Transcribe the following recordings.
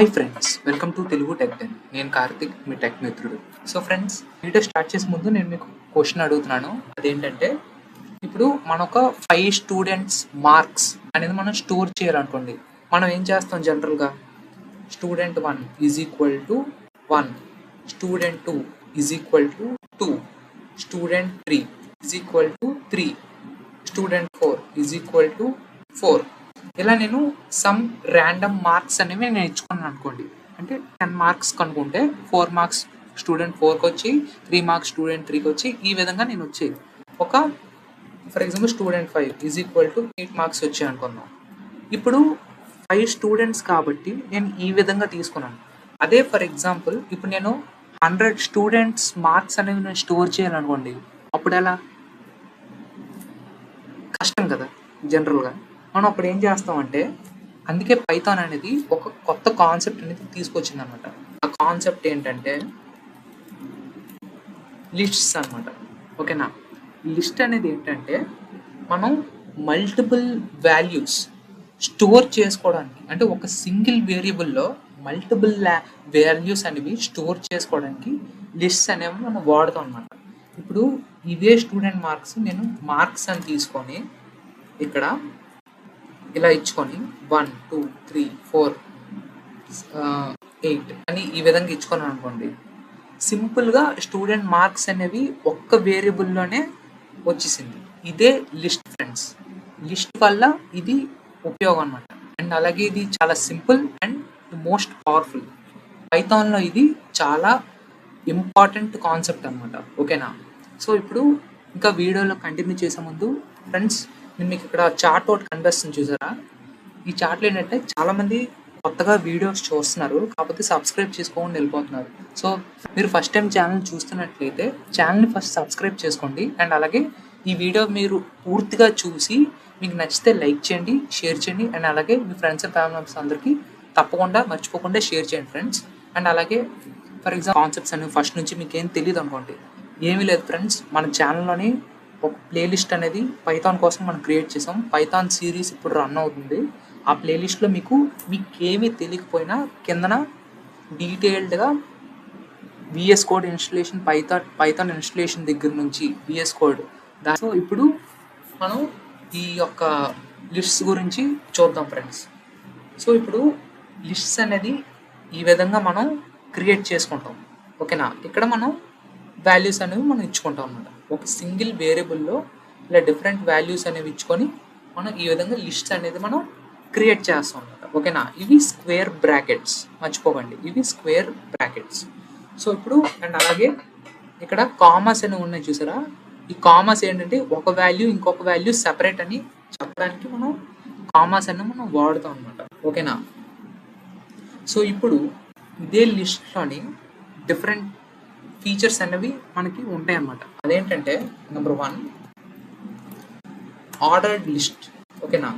Hi friends, welcome to Telugu tech 10. నేను కార్తిక్, మీ tech మిత్రుడు. So friends, video start చేసే ముందు నేను మీకు క్వశ్చన్ అడుగుతున్నాను. అదేంటంటే, ఇప్పుడు మనొక 5 స్టూడెంట్స్ మార్క్స్ అనేది మనం స్టోర్ చేయాలనుకోండి. మనం ఏం చేస్తాం జనరల్గా? Student 1 is equal to 1, student 2 is equal to 2, student 3 is equal to 3, student 4 is equal to 4. ఇలా నేను సమ్ ర్యాండమ్ మార్క్స్ అనేవి నేను ఇచ్చుకున్నాను అనుకోండి. అంటే 10 మార్క్స్ కనుక్కుంటే 4 మార్క్స్ స్టూడెంట్ 4కి వచ్చి, 3 మార్క్స్ స్టూడెంట్ 3కి వచ్చి, ఈ విధంగా నేను వచ్చేది. ఒక for example student 5 is equal to 8 marks వచ్చాయి అనుకుందాం. ఇప్పుడు 5 స్టూడెంట్స్ కాబట్టి నేను ఈ విధంగా తీసుకున్నాను. అదే ఫర్ ఎగ్జాంపుల్ ఇప్పుడు నేను 100 స్టూడెంట్స్ మార్క్స్ అనేవి నేను స్టోర్ చేయాలనుకోండి. అప్పుడు ఎలా? కష్టం కదా జనరల్గా. మనం అప్పుడు ఏం చేస్తామంటే, అందుకే పైథాన్ అనేది ఒక కొత్త కాన్సెప్ట్ అనేది తీసుకొచ్చింది అనమాట. ఆ కాన్సెప్ట్ ఏంటంటే లిస్ట్స్ అనమాట. ఓకేనా? లిస్ట్ అనేది ఏంటంటే, మనం మల్టిపుల్ వాల్యూస్ స్టోర్ చేసుకోవడానికి, అంటే ఒక సింగిల్ వేరియబుల్లో మల్టిపుల్ వాల్యూస్ అనేవి స్టోర్ చేసుకోవడానికి లిస్ట్స్ అనేవి మనం వాడతాం అనమాట. ఇప్పుడు ఇవే స్టూడెంట్ మార్క్స్ నేను మార్క్స్ అని తీసుకొని ఇక్కడ ఇలా ఇచ్చుకొని 1 2 3 4 8 అని ఈ విధంగా ఇచ్చుకున్నాను అనుకోండి. సింపుల్గా స్టూడెంట్ మార్క్స్ అనేవి ఒక్క వేరియబుల్లోనే వచ్చేసింది. ఇదే లిస్ట్ ఫ్రెండ్స్. లిస్ట్ వల్ల ఇది ఉపయోగం అనమాట. అండ్ అలాగే ఇది చాలా సింపుల్ అండ్ మోస్ట్ పవర్ఫుల్. పైథాన్లో ఇది చాలా ఇంపార్టెంట్ కాన్సెప్ట్ అనమాట. ఓకేనా? సో ఇప్పుడు ఇంకా వీడియోలో కంటిన్యూ చేసే ముందు ఫ్రెండ్స్, నేను మీకు ఇక్కడ చార్ట్ ఒకటి కనిపిస్తుంది చూసారా? ఈ చార్ట్లో ఏంటంటే చాలామంది కొత్తగా వీడియోస్ చూస్తున్నారు, కాకపోతే సబ్స్క్రైబ్ చేసుకోకుండా వెళ్ళిపోతున్నారు. సో మీరు ఫస్ట్ టైం ఛానల్ చూస్తున్నట్లయితే ఛానల్ని ఫస్ట్ సబ్స్క్రైబ్ చేసుకోండి. అండ్ అలాగే ఈ వీడియో మీరు పూర్తిగా చూసి మీకు నచ్చితే లైక్ చేయండి, షేర్ చేయండి. అండ్ అలాగే మీ ఫ్రెండ్స్ అండ్ ఫ్యామిలీ మెంబర్స్ అందరికీ తప్పకుండా మర్చిపోకుండా షేర్ చేయండి ఫ్రెండ్స్. అండ్ అలాగే ఫర్ ఎగ్జాంపుల్ కాన్సెప్ట్స్ అనేవి ఫస్ట్ నుంచి మీకు ఏం తెలియదు అనుకోండి. ఏమీ లేదు ఫ్రెండ్స్, మన ఛానల్లోని ఒక ప్లేలిస్ట్ అనేది పైథాన్ కోసం మనం క్రియేట్ చేసాం. పైథాన్ సిరీస్ ఇప్పుడు రన్ అవుతుంది. ఆ ప్లేలిస్ట్లో మీకు ఏమీ తెలియకపోయినా కిందన డీటెయిల్డ్గా VS code installation, Python installation దగ్గర నుంచి విఎస్ కోడ్. సో ఇప్పుడు మనం ఈ యొక్క లిస్ట్స్ గురించి చూద్దాం ఫ్రెండ్స్. సో ఇప్పుడు లిస్ట్స్ అనేది ఈ విధంగా మనం క్రియేట్ చేసుకుంటాం. ఓకేనా? ఇక్కడ మనం వాల్యూస్ అనేవి మనం ఇచ్చుకుంటాం అన్నమాట. ఒక సింగిల్ వేరియబుల్లో ఇలా డిఫరెంట్ వాల్యూస్ అనేవి ఇచ్చుకొని మనం ఈ విధంగా లిస్ట్ అనేది మనం క్రియేట్ చేస్తాం అన్నమాట. ఓకేనా? ఇవి స్క్వేర్ బ్రాకెట్స్, మర్చిపోకండి, ఇవి స్క్వేర్ బ్రాకెట్స్. సో ఇప్పుడు అండ్ అలాగే ఇక్కడ కామర్స్ అనేవి ఉన్నాయి చూసారా? ఈ కామర్స్ ఏంటంటే ఒక వాల్యూ ఇంకొక వాల్యూ సెపరేట్ అని చెప్పడానికి మనం కామర్స్ అనేవి మనం వాడుతాం అన్నమాట. ఓకేనా? సో ఇప్పుడు ఇదే లిస్ట్లోని డిఫరెంట్ ఫీచర్స్ అనేవి మనకి ఉంటాయి అన్నమాట. అదేంటంటే నెంబర్ 1 ఆర్డర్డ్ లిస్ట్. ఓకేనా?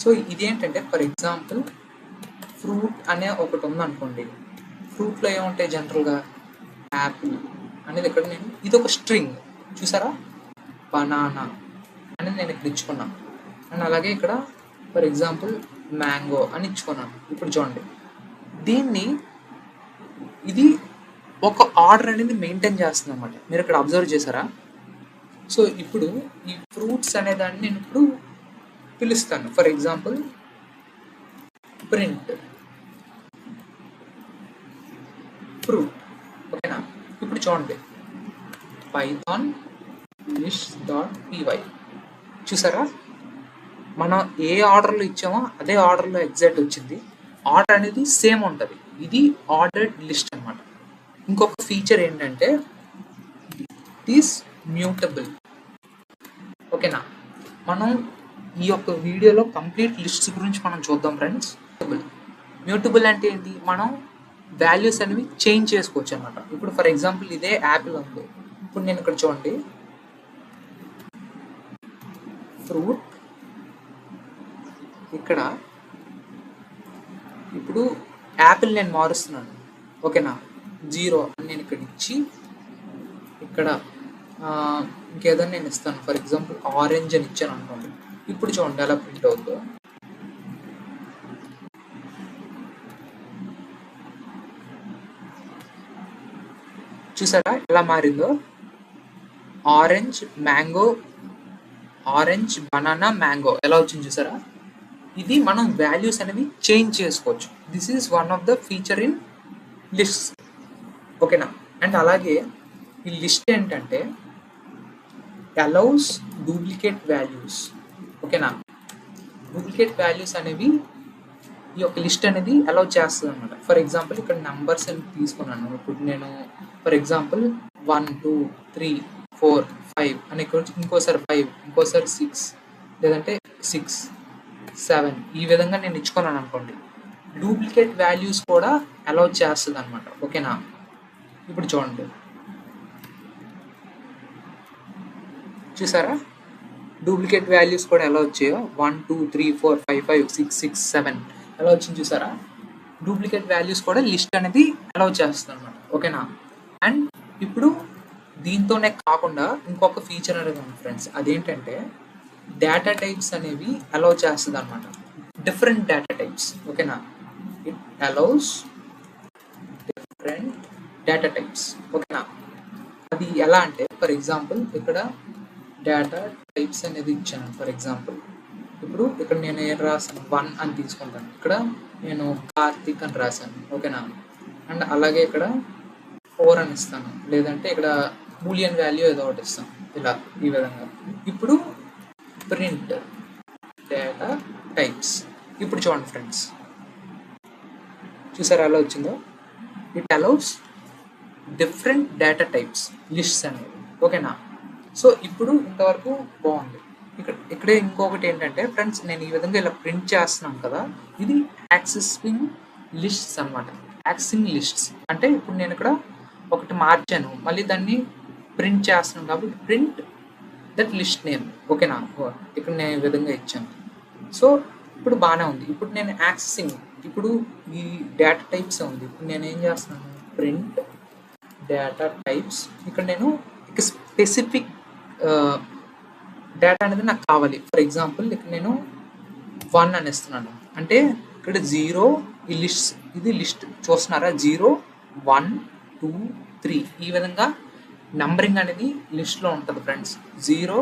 సో ఇదేంటంటే ఫర్ ఎగ్జాంపుల్ ఫ్రూట్ అనే ఒకటి ఉందనుకోండి. ఫ్రూట్లో ఏముంటాయి జనరల్గా? యాపిల్ అనేది ఇక్కడ నేను ఇది ఒక స్ట్రింగ్ చూసారా? బనానా అనేది నేను ఇక్కడ ఇచ్చుకున్నాను. అండ్ అలాగే ఇక్కడ ఫర్ ఎగ్జాంపుల్ మ్యాంగో అని ఇచ్చుకున్నాను. ఇప్పుడు చూడండి, దీన్ని ఇది ఒక ఆర్డర్ అనేది మెయింటైన్ చేస్తుంది అనమాట. మీరు ఇక్కడ అబ్జర్వ్ చేశారా? సో ఇప్పుడు ఈ ఫ్రూట్స్ అనే దాన్ని నేను ఇప్పుడు పిలుస్తాను. For example print fruit. ఓకేనా? ఇప్పుడు చూడండి, పైథాన్ list.py చూసారా? మనం ఏ ఆర్డర్లో ఇచ్చామో అదే ఆర్డర్లో ఎగ్జాక్ట్ వచ్చింది. ఆర్డర్ అనేది సేమ్ ఉంటుంది. ఇది ఆర్డర్డ్ లిస్ట్ అనమాట. ఇంకొక ఫీచర్ ఏంటంటే ఇట్ ఈస్ మ్యూటబుల్. ఓకేనా? మనం ఈ యొక్క వీడియోలో కంప్లీట్ లిస్ట్స్ గురించి మనం చూద్దాం ఫ్రెండ్స్. మ్యూటబుల్ అంటే ఏంటి? మనం వాల్యూస్ అనేవి చేంజ్ చేసుకోవచ్చు అనమాట. ఇప్పుడు ఫర్ ఎగ్జాంపుల్ ఇదే యాపిల్ ఉంది. ఇప్పుడు నేను ఇక్కడ చూడండి, ఫ్రూట్ ఇక్కడ ఇప్పుడు యాపిల్ నేను మారుస్తున్నాను. ఓకేనా? 0 అని నేను ఇక్కడ ఇచ్చి ఇక్కడ ఇంకేదైనా నేను ఇస్తాను. ఫర్ ఎగ్జాంపుల్ ఆరెంజ్ అని ఇచ్చాను అనుకోండి. ఇప్పుడు చూడండి ఎలా ప్రింట్ అవుతుందో. చూసారా ఎలా మారిందో? Orange mango, orange banana mango ఎలా వచ్చింది చూసారా? ఇది మనం వాల్యూస్ అనేవి చేంజ్ చేసుకోవచ్చు. This is one of the feature in list. ఓకేనా? అండ్ అలాగే ఈ లిస్ట్ ఏంటంటే అలౌస్ డూప్లికేట్ వాల్యూస్. ఓకేనా? డూప్లికేట్ వాల్యూస్ అనేవి ఈ యొక్క లిస్ట్ అనేది అలౌ చేస్తుంది అనమాట. ఫర్ ఎగ్జాంపుల్ ఇక్కడ నెంబర్స్ అని తీసుకున్నాను. ఇప్పుడు నేను ఫర్ ఎగ్జాంపుల్ 1 2 3 4 5 అని ఇక్కడ ఇంకోసారి 5, ఇంకోసారి 6, లేదంటే 6 7 ఈ విధంగా నేను ఇచ్చుకున్నాను అనుకోండి. డూప్లికేట్ వాల్యూస్ కూడా అలౌ చేస్తుంది అనమాట. ఓకేనా? ఇప్పుడు చూడండి, చూసారా డూప్లికేట్ వాల్యూస్ కూడా ఎలా వచ్చాయో? 1 2 3 4 5 5 6 6 7 ఎలా వచ్చింది చూసారా? డూప్లికేట్ వాల్యూస్ కూడా లిస్ట్ అనేది అలౌ చేస్తుంది అనమాట. ఓకేనా? అండ్ ఇప్పుడు దీంతోనే కాకుండా ఇంకొక ఫీచర్ అనేది ఉంది ఫ్రెండ్స్. అదేంటంటే డేటా టైప్స్ అనేవి అలౌ చేస్తుంది అనమాట. Different data types. ఓకేనా? It allows different data types. ఓకేనా? అది ఎలా అంటే ఫర్ ఎగ్జాంపుల్ ఇక్కడ డేటా టైప్స్ అనేది ఇచ్చాను. ఫర్ ఎగ్జాంపుల్ ఇప్పుడు ఇక్కడ నేను ఏం రాసాను? 1 అని తీసుకుంటాను. ఇక్కడ నేను కార్తిక్ అని రాశాను. ఓకేనా? అండ్ అలాగే ఇక్కడ 4 అని ఇస్తాను, లేదంటే ఇక్కడ బూలియన్ వాల్యూ ఏదో ఒకటి ఇస్తాను. ఇలా ఈ విధంగా. ఇప్పుడు ప్రింట్ డేటా టైప్స్. ఇప్పుడు చూడండి ఫ్రెండ్స్, చూసారా ఎలా వచ్చిందో? It allows different data types lists అనేవి. ఓకేనా? సో ఇప్పుడు ఇంతవరకు బాగుంది. ఇక్కడే ఇంకొకటి ఏంటంటే ఫ్రెండ్స్, నేను ఈ విధంగా ఇలా ప్రింట్ చేస్తున్నాను కదా, ఇది యాక్సెసింగ్ లిస్ట్స్ అనమాట. యాక్సెసింగ్ లిస్ట్స్ అంటే ఇప్పుడు నేను ఇక్కడ ఒకటి మార్చాను, మళ్ళీ దాన్ని ప్రింట్ చేస్తున్నాను కాబట్టి ప్రింట్ దట్ లిస్ట్ నేమ్. ఓకేనా? ఇక్కడ నేను ఈ విధంగా ఇచ్చాను. సో ఇప్పుడు బాగానే ఉంది. ఇప్పుడు నేను యాక్సెసింగ్, ఇప్పుడు ఈ డేటా టైప్స్ ఉంది. ఇప్పుడు నేను ఏం చేస్తున్నాను? Print data types. ఇక్కడ నేను స్పెసిఫిక్ డేటా అనేది నాకు కావాలి. ఫర్ ఎగ్జాంపుల్ ఇక్కడ నేను 1 అని ఇస్తున్నాను. అంటే ఇక్కడ 0 ఈ లిస్ట్, ఇది లిస్ట్ చూస్తున్నారా? 0 1 2 3 ఈ విధంగా నంబరింగ్ అనేది లిస్ట్లో ఉంటుంది ఫ్రెండ్స్. 0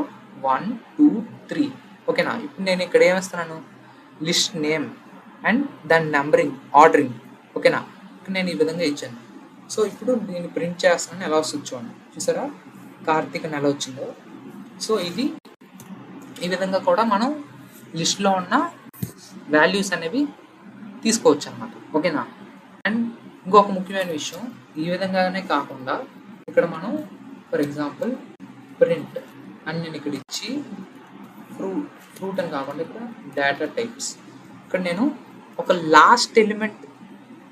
1 2 3. ఓకేనా? ఇప్పుడు నేను ఇక్కడ ఏమిస్తున్నాను? లిస్ట్ నేమ్ అండ్ దాని నెంబరింగ్ ఆర్డరింగ్. ఓకేనా? ఇక్కడ నేను ఈ విధంగా ఇచ్చాను. సో ఇప్పుడు నేను ప్రింట్ చేస్తానని ఎలా వస్తుంది చూడండి. చూసారా కార్తీక్ అని ఎలా వచ్చిందో? సో ఇది ఈ విధంగా కూడా మనం లిస్ట్లో ఉన్న వాల్యూస్ అనేవి తీసుకోవచ్చు అన్నమాట. ఓకేనా? అండ్ ఇంకొక ముఖ్యమైన విషయం, ఈ విధంగానే కాకుండా ఇక్కడ మనం ఫర్ ఎగ్జాంపుల్ ప్రింట్ అని నేను ఇక్కడ ఇచ్చి ఫ్రూట్ అని కాకుండా ఇక్కడ డేటా టైప్స్, ఇక్కడ నేను ఒక లాస్ట్ ఎలిమెంట్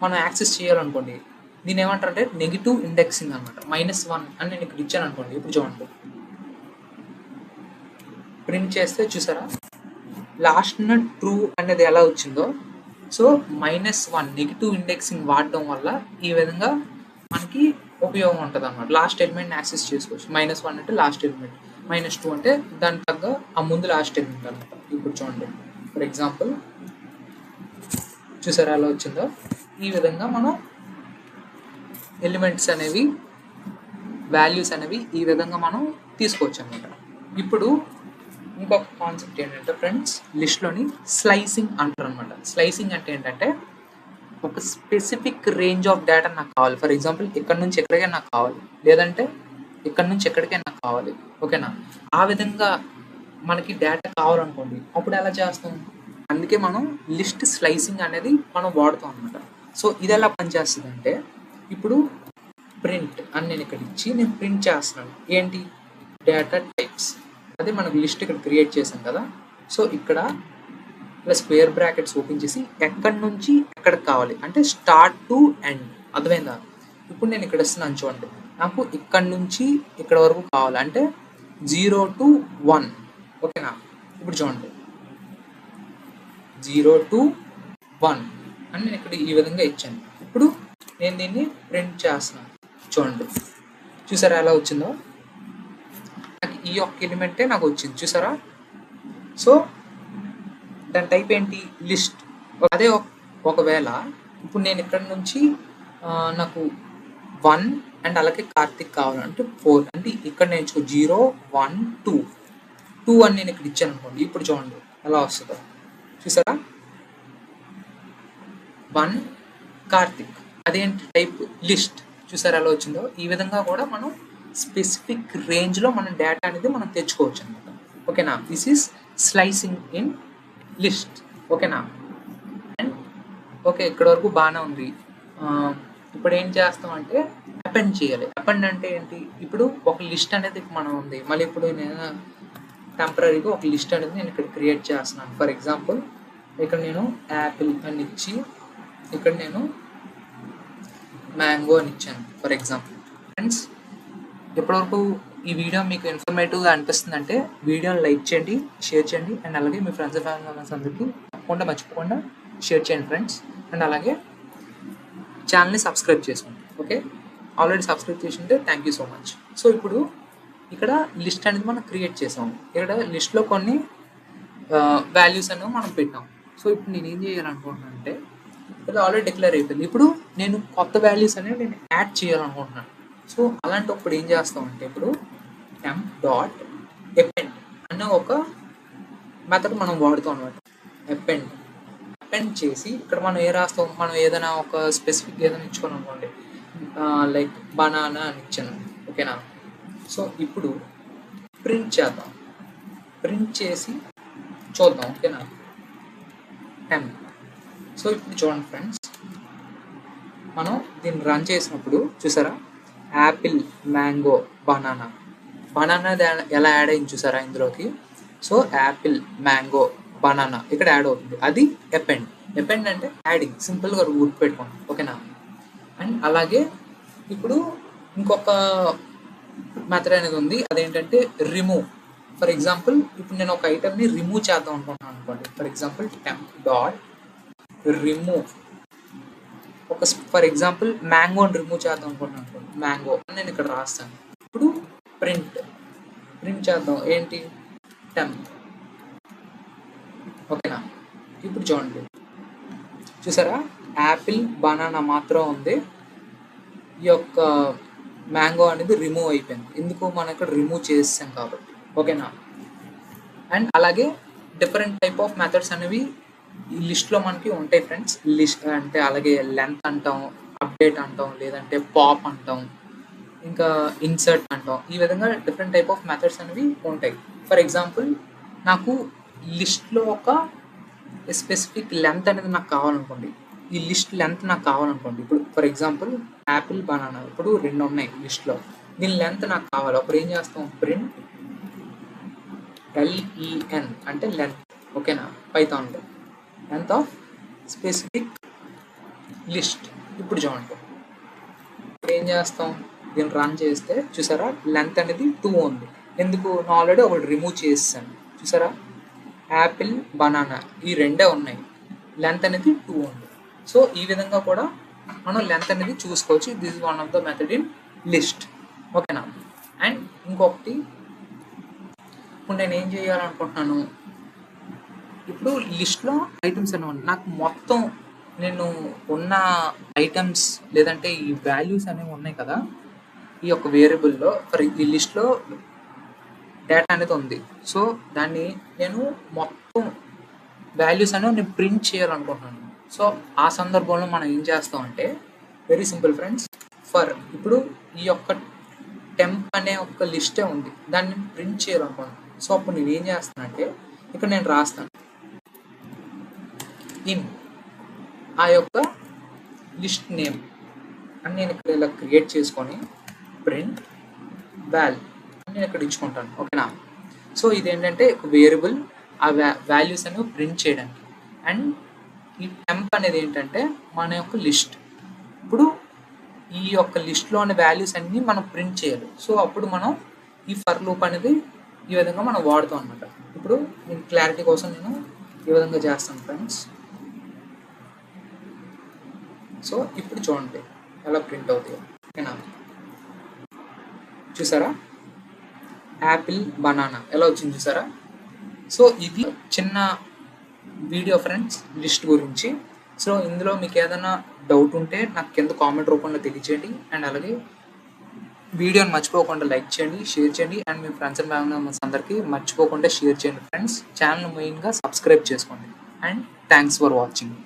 మనం యాక్సెస్ చేయాలనుకోండి, దీని ఏమంటారంటే నెగిటివ్ ఇండెక్సింగ్ అనమాట. -1 అని నేను ఇక్కడ ఇచ్చాను అనుకోండి. ఇప్పుడు చూడండి, ప్రింట్ చేస్తే చూసారా లాస్ట్ ట్రూ అనేది ఎలా వచ్చిందో? సో -1 నెగిటివ్ ఇండెక్సింగ్ వాడడం వల్ల ఈ విధంగా మనకి ఉపయోగం ఉంటుంది అనమాట. లాస్ట్ ఎలిమెంట్ యాక్సెస్ చేసుకోవచ్చు. -1 అంటే లాస్ట్ ఎలిమెంట్, -2 అంటే దాని తగ్గ ఆ ముందు లాస్ట్ ఎలిమెంట్ అనమాట. ఇప్పుడు చూడండి ఫర్ ఎగ్జాంపుల్, చూసారా ఎలా వచ్చిందో? ఈ విధంగా మనం ఎలిమెంట్స్ అనేవి, వాల్యూస్ అనేవి ఈ విధంగా మనం తీసుకోవచ్చు అనమాట. ఇప్పుడు ఇంకొక కాన్సెప్ట్ ఏంటంటే ఫ్రెండ్స్, లిస్ట్లోని స్లైసింగ్ అంటారు అనమాట. స్లైసింగ్ అంటే ఏంటంటే ఒక స్పెసిఫిక్ రేంజ్ ఆఫ్ డేటా నాకు కావాలి. ఫర్ ఎగ్జాంపుల్ ఇక్కడ నుంచి ఎక్కడికైనా నాకు కావాలి, లేదంటే ఇక్కడ నుంచి ఎక్కడికైనా నాకు కావాలి. ఓకేనా? ఆ విధంగా మనకి డేటా కావాలనుకోండి, అప్పుడు ఎలా చేస్తాం? అందుకే మనం లిస్ట్ స్లైసింగ్ అనేది మనం వాడుతాం అనమాట. సో ఇది ఎలా పనిచేస్తుంది అంటే, ఇప్పుడు ప్రింట్ అని నేను ఇక్కడ ఇచ్చి నేను ప్రింట్ చేస్తున్నాను. ఏంటి? Data types. అదే మనకు లిస్ట్ ఇక్కడ క్రియేట్ చేసాం కదా. సో ఇక్కడ ఇలా స్క్వేర్ బ్రాకెట్స్ ఓపెన్ చేసి ఎక్కడి నుంచి ఎక్కడికి కావాలి అంటే స్టార్ట్ టు ఎండ్. అర్థమైందా? ఇప్పుడు నేను ఇక్కడ ఇస్తున్నాను చూడండి, నాకు ఇక్కడ నుంచి ఇక్కడ వరకు కావాలి అంటే 0 to 1. ఓకేనా? ఇప్పుడు చూడండి 0 to 1 అని నేను ఇక్కడ ఈ విధంగా ఇచ్చాను. ఇప్పుడు నేను దీన్ని ప్రింట్ చేస్తున్నాను. చూడండి చూసారా ఎలా వచ్చిందో? నాకు ఈ ఒక్క ఎలిమెంటే నాకు వచ్చింది. చూసారా? సో దాని టైప్ ఏంటి? లిస్ట్. అదే ఒకవేళ ఇప్పుడు నేను ఇక్కడ నుంచి నాకు 1 అండ్ అలాగే కార్తిక్ కావాలంటే 4 అంటే ఇక్కడ నేను 0 1 2 అని నేను ఇక్కడ ఇచ్చాను అనుకోండి. ఇప్పుడు చూడండి ఎలా వస్తుందో చూసారా, 1 కార్తిక్ అదేంటి టైప్ లిస్ట్, చూసారా ఎలా వచ్చిందో. ఈ విధంగా కూడా మనం స్పెసిఫిక్ రేంజ్లో మనం డేటా అనేది మనం తెచ్చుకోవచ్చు అనమాట. ఓకేనా, this is slicing in list. ఓకేనా, అండ్ ఓకే ఇక్కడ వరకు బాగానే ఉంది. ఇప్పుడు ఏం చేస్తామంటే అపెండ్ చేయాలి. అపెండ్ అంటే ఏంటి, ఇప్పుడు ఒక లిస్ట్ అనేది మనం ఉంది, మళ్ళీ ఇప్పుడు నేను టెంపరీగా ఒక లిస్ట్ అనేది నేను ఇక్కడ క్రియేట్ చేస్తున్నాను. ఫర్ ఎగ్జాంపుల్ ఇక్కడ నేను యాపిల్ అని ఇచ్చి ఇక్కడ నేను మ్యాంగో అని ఇచ్చాను ఫర్ ఎగ్జాంపుల్. ఫ్రెండ్స్ ఇప్పటివరకు ఈ వీడియో మీకు ఇన్ఫర్మేటివ్గా అనిపిస్తుందంటే వీడియోని లైక్ చేయండి, షేర్ చేయండి, అండ్ అలాగే మీ ఫ్రెండ్స్ అండ్ ఫ్యామిలీ మెంబర్స్ అందరికీ తప్పకుండా మర్చిపోకుండా షేర్ చేయండి ఫ్రెండ్స్. అండ్ అలాగే ఛానల్ని సబ్స్క్రైబ్ చేసుకోండి. ఓకే, ఆల్రెడీ సబ్స్క్రైబ్ చేసింటే thank you so much. So ఇప్పుడు ఇక్కడ లిస్ట్ అనేది మనం క్రియేట్ చేసాము. ఇక్కడ లిస్ట్లో కొన్ని వాల్యూస్ అనేవి మనం పెట్టాం. సో ఇప్పుడు నేను ఏం చేయాలనుకుంటున్నాను అంటే ఇది ఆల్రెడీ డిక్లేర్ అయిపోయింది. ఇప్పుడు నేను కొత్త వాల్యూస్ అనేవి నేను యాడ్ చేయాలనుకుంటున్నాను. సో అలాంటప్పుడు ఏం చేస్తామంటే ఇప్పుడు టెంప్ డాట్ అపెండ్ అనే ఒక మెథడ్ మనం వాడుతాం అనమాట. అపెండ్ చేసి ఇక్కడ మనం ఏ రాస్తాం, మనం ఏదైనా ఒక స్పెసిఫిక్ ఏదైనా ఇచ్చుకోని అనుకోండి, లైక్ బనానా అని ఇచ్చాను. ఓకేనా, సో ఇప్పుడు ప్రింట్ చేద్దాం, ప్రింట్ చేసి చూద్దాం. ఓకేనా, టెంప్. సో ఇప్పుడు చూడండి ఫ్రెండ్స్, మనం దీన్ని రన్ చేసినప్పుడు చూసారా యాపిల్ మ్యాంగో బనానా ఎలా యాడ్ అయింది చూసారా ఇందులోకి. సో యాపిల్ మ్యాంగో బనానా ఇక్కడ యాడ్ అవుతుంది, అది అపెండ్ అంటే యాడింగ్, సింపుల్గా గుర్తుపెట్టుకోండి. ఓకేనా, అండ్ అలాగే ఇప్పుడు ఇంకొక మెథడ్ అనేది ఉంది, అదేంటంటే రిమూవ్. ఫర్ ఎగ్జాంపుల్ ఇప్పుడు నేను ఒక ఐటమ్ని రిమూవ్ చేద్దాం అనుకుంటున్నాను అనుకోండి. For example temp dot remove, for example మ్యాంగోని రిమూవ్ చేద్దాం అనుకుంటున్నాను అనుకోండి, మ్యాంగో అని నేను ఇక్కడ రాస్తాను. ఇప్పుడు ప్రింట్ చేద్దాం ఏంటి టెంప్. ఓకేనా, ఇప్పుడు చూడండి చూసారా యాపిల్ బనానా మాత్రం ఉంది, ఈ యొక్క మ్యాంగో అనేది రిమూవ్ అయిపోయింది. ఎందుకు మనం ఇక్కడ రిమూవ్ చేసాం కాబట్టి. ఓకేనా, అండ్ అలాగే డిఫరెంట్ టైప్ ఆఫ్ మెథడ్స్ అనేవి ఈ లిస్ట్లో మనకి ఉంటాయి ఫ్రెండ్స్. లిస్ట్ అంటే అలాగే లెంత్ అంటాం, అప్డేట్ అంటాం, లేదంటే పాప్ అంటాం, ఇంకా ఇన్సర్ట్ అంటాం. ఈ విధంగా డిఫరెంట్ టైప్ ఆఫ్ మెథడ్స్ అనేవి ఉంటాయి. ఫర్ ఎగ్జాంపుల్ నాకు లిస్ట్లో ఒక స్పెసిఫిక్ లెంత్ అనేది నాకు కావాలనుకోండి, ఈ లిస్ట్ లెంత్ నాకు కావాలనుకోండి. ఇప్పుడు ఫర్ ఎగ్జాంపుల్ యాపిల్ బనానా ఇప్పుడు 2 ఉన్నాయి లిస్ట్లో, దీని లెంత్ నాకు కావాలి. అప్పుడు ఏం చేస్తాం, ప్రింట్ LEN అంటే లెంత్. ఓకేనా, పైథాన్లో లెంత్ ఆఫ్ స్పెసిఫిక్ లిస్ట్. ఇప్పుడు చూడండి ఇప్పుడు ఏం చేస్తాం, దీన్ని రన్ చేస్తే చూసారా లెంత్ అనేది 2 ఉంది. ఎందుకు, నేను ఆల్రెడీ ఒకటి రిమూవ్ చేసాను. చూసారా యాపిల్ బనానా ఈ 2 ఉన్నాయి, లెంత్ అనేది 2 ఉంది. సో ఈ విధంగా కూడా మనం లెంత్ అనేది చూసుకోవచ్చు. This is one of the method in list. ఓకేనా, అండ్ ఇంకొకటి ఇప్పుడు నేను ఏం చేయాలనుకుంటున్నాను, ఇప్పుడు లిస్ట్లో ఐటమ్స్ అనేవి ఉన్నాయి, నాకు మొత్తం నేను ఉన్న ఐటమ్స్ లేదంటే ఈ వాల్యూస్ అనేవి ఉన్నాయి కదా ఈ యొక్క వేరియబుల్లో, ఫర్ ఈ లిస్ట్లో డేటా అనేది ఉంది. సో దాన్ని నేను మొత్తం వాల్యూస్ అనేవి నేను ప్రింట్ చేయాలనుకుంటున్నాను. సో ఆ సందర్భంలో మనం ఏం చేస్తామంటే వెరీ సింపుల్ ఫ్రెండ్స్. ఇప్పుడు ఈ యొక్క టెంప్ అనే ఒక లిస్టే ఉంది, దాన్ని ప్రింట్ చేయాలనుకుంటున్నాను. సో అప్పుడు నేను ఏం చేస్తానంటే ఇక్కడ నేను రాస్తాను ఇన్ ఆ యొక్క లిస్ట్ నేమ్ అని నేను ఇక్కడ ఇలా క్రియేట్ చేసుకొని ప్రింట్ వాల్ అని నేను ఇక్కడ ఇచ్చుకుంటాను. ఓకేనా, సో ఇదేంటంటే ఒక వేరియబుల్ ఆ వాల్యూస్ అనేవి ప్రింట్ చేయడానికి. అండ్ ఈ టెంప్ అనేది ఏంటంటే మన యొక్క లిస్ట్. ఇప్పుడు ఈ యొక్క లిస్ట్లో ఉన్న వాల్యూస్ అన్నీ మనం ప్రింట్ చేయాలి. సో అప్పుడు మనం ఈ ఫర్ లూప్ అనేది ఈ విధంగా మనం వాడుతాం అనమాట. ఇప్పుడు నేను క్లారిటీ కోసం నేను ఈ విధంగా చేస్తాను ఫ్రెండ్స్. సో ఇప్పుడు చూడండి ఎలా ప్రింట్ అవుతాయి. ఓకేనా, చూసారా యాపిల్ బనానా ఎలా వచ్చింది చూసారా. సో ఇది చిన్న వీడియో ఫ్రెండ్స్ లిస్ట్ గురించి. సో ఇందులో మీకు ఏదైనా డౌట్ ఉంటే నాకు కింద కామెంట్ రూపంలో తెలియచేయండి. అండ్ అలాగే వీడియోని మర్చిపోకుండా లైక్ చేయండి, షేర్ చేయండి. And me friends and family members అందరికీ మర్చిపోకుండా షేర్ చేయండి ఫ్రెండ్స్. ఛానల్ మెయిన్గా సబ్స్క్రైబ్ చేసుకోండి. And thanks for watching.